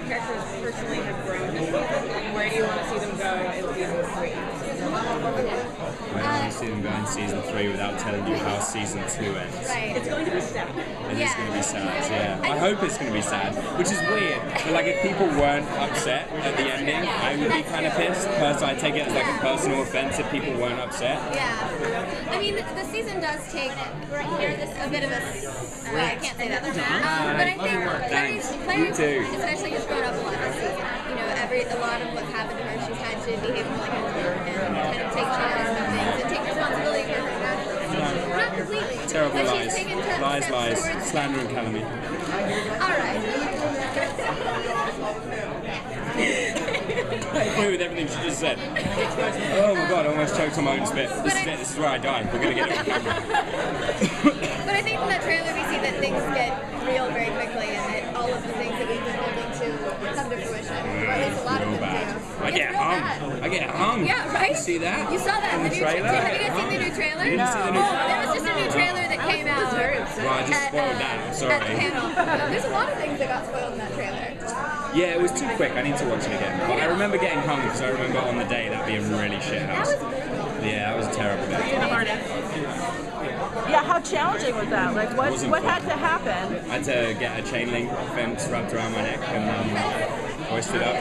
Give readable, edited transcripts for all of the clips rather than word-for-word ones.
characters personally have grown this season? Where do you want to see them go in season 3? I want to see them go in season 3 without telling you how season 2 ends. Right. It's going to be sad. It is going to be sad, yeah. I hope it's going to be sad, which is weird. But like, if people weren't upset at the ending, I would be kind of pissed. Personally, I take it as like a personal offense if people weren't upset. Yeah. I mean, the season does take a bit of a. I can't say that. But I think Clary, especially has grown up a lot this season. You know, a lot of what's happened to her, she's had to behave more like an adult and kind of take charge of things and take responsibility for her actions. Not completely. Terrible but lies. She's taken Lies. towards... Slander and calumny. All right. I agree with everything she just said. Oh my god, I almost choked on my own spit. This is it, this is where I die. We're going to get it on camera. But I think from that trailer we see that things get real very quickly and that all of the things that we've been hoping to come to fruition, or at least a lot of them do. I get hung. Yeah, right? You see that? You saw that in the trailer? Have you guys seen the new trailer? You didn't see the new trailer? There was just a new trailer that came out. Well, I just spoiled that, I'm sorry. At the panel. There's a lot of things that got spoiled in that trailer. Yeah, it was too quick. I need to watch it again. But I remember getting hung because I remember on the day that being really shit house. That was brutal. Yeah, that was a terrible day. Yeah, how challenging was that? Like, what had to happen? I had to get a chain link fence wrapped around my neck and hoisted up.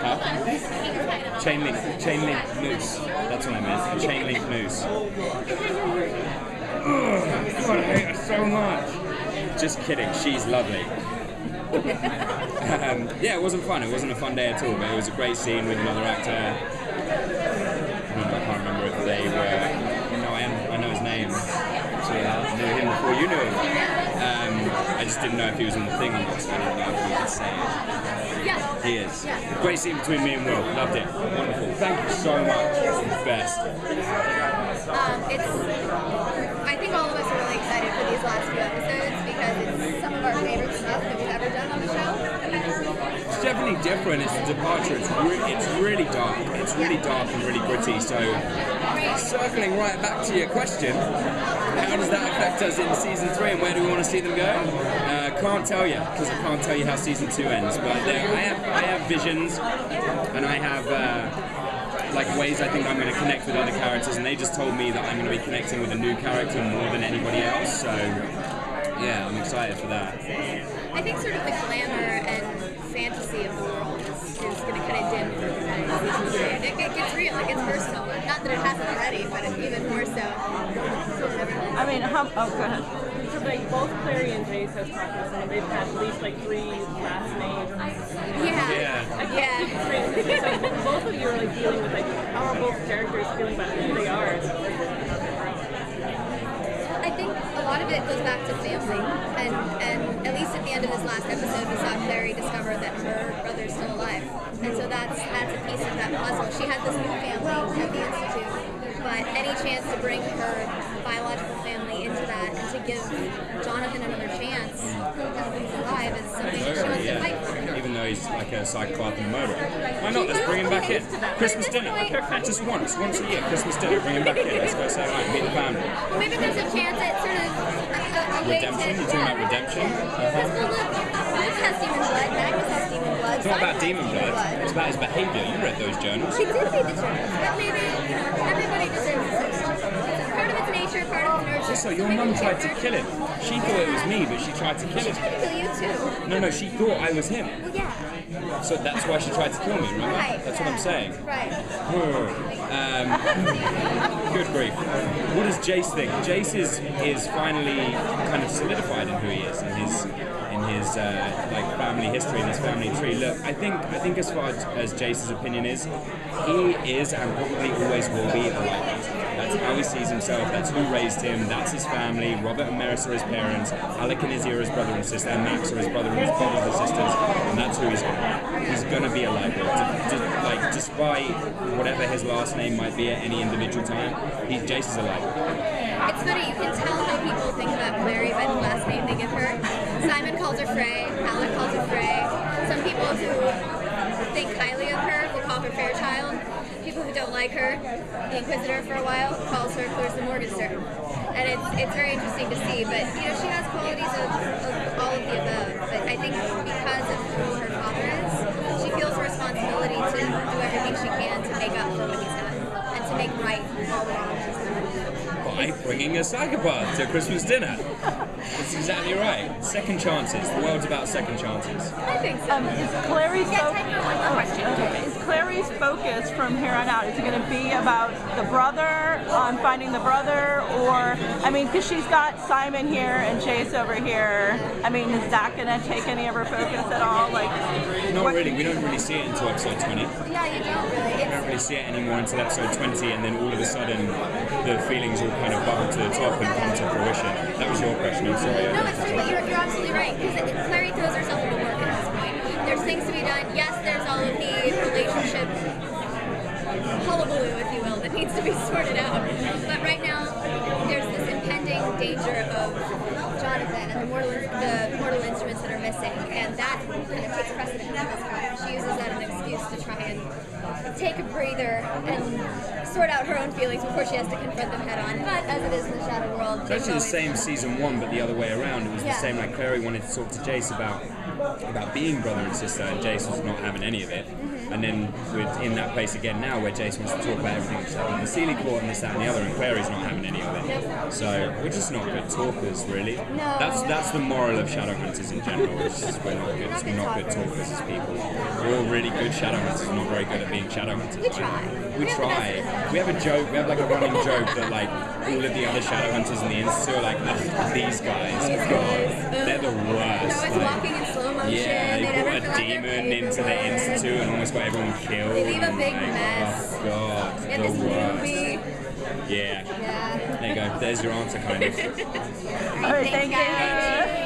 Huh? Chain link noose. That's what I meant. A chain link noose. Oh, God, I hate her so much. Just kidding. She's lovely. Yeah, it wasn't fun. It wasn't a fun day at all, but it was a great scene with another actor. I can't remember if they were. No, I know his name. So I knew him before you knew him. I just didn't know if he was in the thing or not, so I didn't know if we could say it. Yeah. He is. Great scene between me and Will. Loved it. Wonderful. Thank you so much. It's the best. I think all of us are really excited for these last few episodes because it's some of our favorite stuff that we've ever done on the show. It's definitely different. It's a departure. It's really dark. It's really dark and really gritty. So, circling right back to your question, how does that affect us in season 3 and where do we want to see them go? Can't tell you because I can't tell you how season 2 ends. But I have visions and I have like ways I think I'm going to connect with other characters, and they just told me that I'm going to be connecting with a new character more than anybody else. So yeah, I'm excited for that. I think sort of the glamour and fantasy of the world is going to kind of dim for season 3. It gets real, it gets personal. Not that it hasn't already, but even more so. I mean, go ahead. So like both Clary and Jace have talked about someone. They've had at least like 3 last names. Yeah. So both of you are like dealing with like how are both characters feeling about who they are? I think a lot of it goes back to family, and at least at the end of this last episode, we saw Clary discover that her brother's still alive, and so that's a piece of that puzzle. She has this new family at the Institute, but any chance to bring her biological family into that and to give Jonathan another chance now that he's alive is something that she wants to fight for. Even though he's like a psychopath and murderer. Why not? Let's bring him back in. Christmas dinner. Just once a year. Christmas dinner. Bring him back in. Let's go say hi. Meet the family. Well, maybe there's a chance at sort of a way Redemption? to... You're talking about redemption? Because Luke has demon blood, Magnus has demon blood. It's not about demon blood. It's about his behavior. You read those journals. She did read the journals, but maybe everybody deserves it. It's part of its nature, part of its nurture. So your mum tried to kill him. She thought it was me, but she tried to kill She him. tried to kill you too. No, she thought I was him. Well, yeah. So that's why she tried to kill me, remember? Right. That's what I'm saying. Right. Good grief. What does Jace think? Jace is finally kind of solidified in who he is, in his like family history and his family tree. Look, I think as far as Jace's opinion is, he is and probably always will be a light. That's how he sees himself. That's who raised him. That's his family. Robert and Maris are his parents. Alec and Izzy are his brother and sister. And Max are his brother and his brothers and sisters. And that's who he's gonna be a light bulb. Like despite whatever his last name might be at any individual time, Jace is a light bulb. It's funny, you can tell how people think about Clary by the last name they give her. Simon calls her Frey, Alec calls her Frey. Some people who think highly of her will call her Fairchild. People who don't like her, the Inquisitor for a while, calls her Clarissa Morgenstern. And it's very interesting to see, but she has qualities of all of the above. But I think because of who her father bringing a psychopath to Christmas dinner. That's exactly right. Second chances. The world's about second chances. I think so. Is Clary's is Clary's focus from here on out? Is it going to be about the brother, on finding the brother, or I mean, because she's got Simon here and Chase over here. I mean, is that going to take any of her focus at all? Like, not really. We don't really see it until episode 20. Yeah, you don't really. We don't really see it anymore until episode 20, and then all of a sudden, the feelings all kind of bubble to the top and come to fruition. That was your question. I'm sorry. No, it's true, but you're absolutely right, because Clary throws herself into work at this point. There's things to be done. Yes, there's all of the relationship hullabaloo, if you will, that needs to be sorted out. But right now, there's this impending danger of Jonathan and the mortal instruments that are missing, and that kind of takes precedent at this point. She uses that as an excuse to try and take a breather and sort out her own feelings before she has to confront them head on. But as it is in the Shadow world, it's actually the same season 1, but the other way around. It was the same. Like Clary wanted to talk to Jace about being brother and sister, and Jace was not having any of it. And then we're in that place again now where Jace wants to talk about everything that's happening in the Sealy Court and this, that, and the other, and Clary's not having any of it. So we're just not good talkers, really. That's the moral of Shadowhunters in general. It's just we're not good talkers as people. We're all really good Shadowhunters, not very good at being Shadowhunters. We try. We try. We have a joke. We have like a running joke that like all of the other Shadowhunters in the Institute are like, these guys, God, they're the worst. They're always walking in slow motion. Yeah, they brought a demon into the Institute and almost got everyone killed. They leave a big mess. Oh God, In the this worst. movie. Yeah. There you go. There's your answer, kind of. all right, thank you.